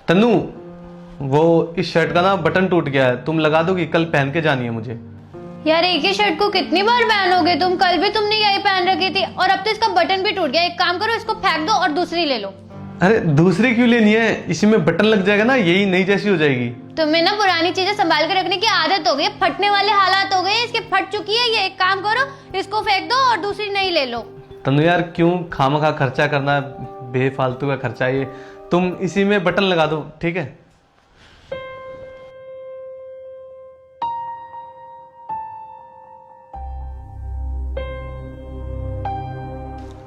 तन्नू, वो इस शर्ट का ना बटन टूट गया है, तुम लगा दोगी? कल पहन के जानी है मुझे। यार एक ही शर्ट को कितनी बार पहनोगे तुम? कल भी तुमने यही पहन रखी थी और अब तो इसका बटन भी टूट गया। एक काम करो, इसको फेंक दो और दूसरी ले लो। अरे दूसरी क्यों लेनी है? इसी में बटन लग जाएगा ना, यही नई जैसी हो जाएगी। तुम्हें ना पुरानी चीजें संभाल के रखने की आदत हो गई, फटने वाले हालात हो गए, इसके फट चुकी है ये। एक काम करो, इसको फेंक दो और दूसरी नई ले लो। तन्नू यार, क्यों खामखा खर्चा करना, बेफालतू का खर्चा ये। तुम इसी में बटन लगा दो, ठीक है?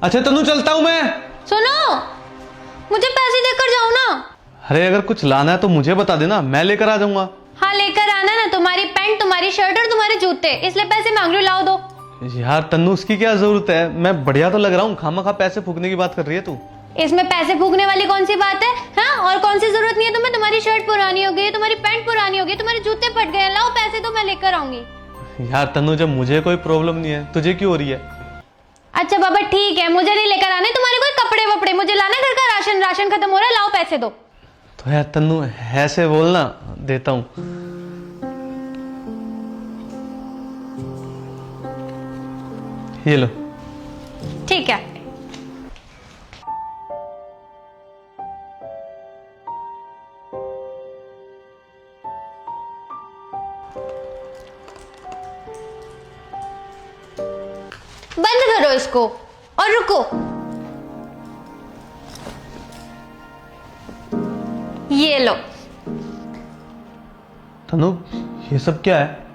अच्छा तन्नू, चलता हूं मैं। सुनो, मुझे पैसे देकर जाओ ना। अरे अगर कुछ लाना है तो मुझे बता देना, मैं लेकर आ जाऊंगा। हाँ लेकर आना ना, तुम्हारी पैंट, तुम्हारी शर्ट और तुम्हारे जूते, इसलिए पैसे मांग रही हो, लाओ दो। यार तन्नू, उसकी क्या जरूरत है? मैं बढ़िया तो लग रहा हूँ, खामखा पैसे फूकने की बात कर रही है तू। इसमें पैसे फूकने वाली कौन सी बात है? हाँ, और कौन सी जरूरत नहीं है तुम्हें? तुम्हारी शर्ट पुरानी हो गई, तुम्हारी पैंट पुरानी हो गई, तुम्हारे जूते फट गए, लाओ पैसे दो, मैं लेकर आऊंगी। यार तन्नू, जब मुझे कोई प्रॉब्लम नहीं है, तुझे क्यों हो रही है? अच्छा बाबा ठीक है, मुझे नहीं लेकर आने तुम्हारे कोई कपड़े वपड़े, मुझे लाना घर का राशन, राशन खत्म हो रहा है, लाओ पैसे दो। तो यार तन्नू, ऐसे बोलना, देता हूँ। ये लो। ठीक है। बंद करो इसको और रुको। ये लो। तन्नू, ये सब क्या है?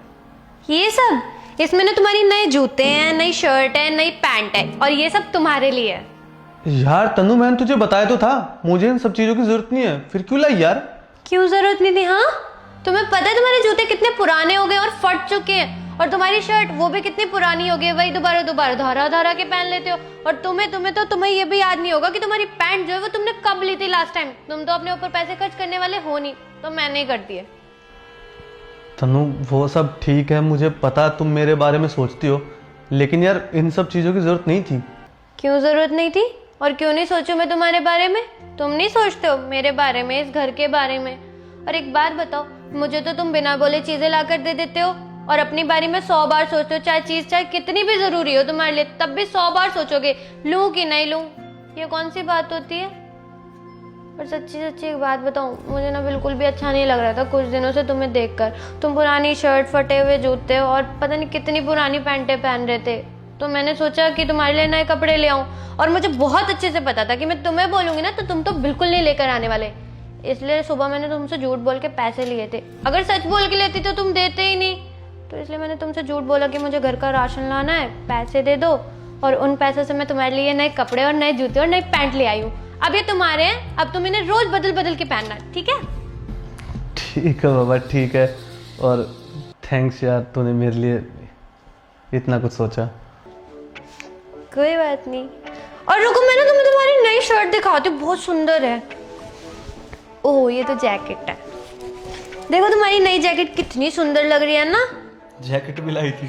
ये सब, इसमें ना तुम्हारी नए जूते हैं, नई शर्ट है, नई पैंट है, और ये सब तुम्हारे लिए है। यार तन्नू, मैंने तुझे बताया तो था, मुझे इन सब चीजों की जरूरत नहीं है, फिर क्यों लाई यार? क्यों जरूरत नहीं थी? हाँ, तुम्हें पता है तुम्हारे जूते कितने पुराने हो गए और फट चुके हैं, और तुम्हारी शर्ट वो भी कितनी पुरानी हो गई, वही दोबारा दोबारा धरा धरा के पहन लेते हो। और तुम्हें ये भी याद नहीं होगा कि तुम्हारी पैंट जो है वो तुमने कब ली थी लास्ट टाइम। तुम तो अपने ऊपर पैसे खर्च करने वाले हो नहीं, तो मैंने ही कर दिए। तन्नू, वो सब ठीक है, मुझे पता तुम मेरे बारे में सोचती हो, लेकिन यार इन सब चीजों की जरूरत नहीं थी। क्यों जरूरत नहीं थी? और क्यों नहीं सोचूं मैं तुम्हारे बारे में? तुम नहीं सोचते हो मेरे बारे में, इस घर के बारे में? और एक बात बताओ, मुझे तो तुम बिना बोले चीजें लाकर दे देते हो, और अपनी बारे में 100 बार सोचते हो, चाहे चीज चाहे कितनी भी जरूरी हो तुम्हारे लिए, तब भी 100 बार सोचोगे लूं कि नहीं लूं। ये कौन सी बात होती है? और सच्ची सच्ची एक बात बताऊं, मुझे ना बिल्कुल भी अच्छा नहीं लग रहा था कुछ दिनों से तुम्हें देखकर। तुम पुरानी शर्ट, फटे हुए जूते और पता नहीं कितनी पुरानी पैंटें पहन रहे थे, तो मैंने सोचा कि तुम्हारे लिए नए कपड़े ले आऊं। और मुझे बहुत अच्छे से पता था कि मैं तुम्हें बोलूंगी ना तो तुम तो बिल्कुल नहीं लेकर आने वाले, इसलिए सुबह मैंने तुमसे झूठ बोल के पैसे लिए थे। अगर सच बोल के लेती तो तुम देते ही नहीं, तो इसलिए मैंने तुमसे झूठ बोला कि मुझे घर का राशन लाना है, पैसे दे दो, और उन पैसों से मैं तुम्हारे लिए नए कपड़े और नए जूते और नई पैंट ले आई हूँ। अब ये तुम्हारे हैं, अब तुम इन्हें रोज बदल बदल के पहनना, ठीक है? ठीक है बाबा, ठीक है। और थैंक्स यार, तूने मेरे लिए इतना कुछ सोचा। कोई बात नहीं। और रुको, मैं ना तुम्हें तुम्हारी नई शर्ट दिखाती हूँ, बहुत सुंदर है। ओह, ये तो जैकेट है, देखो तुम्हारी नई जैकेट कितनी सुंदर लग रही है ना। जैकेट भी लाई थी?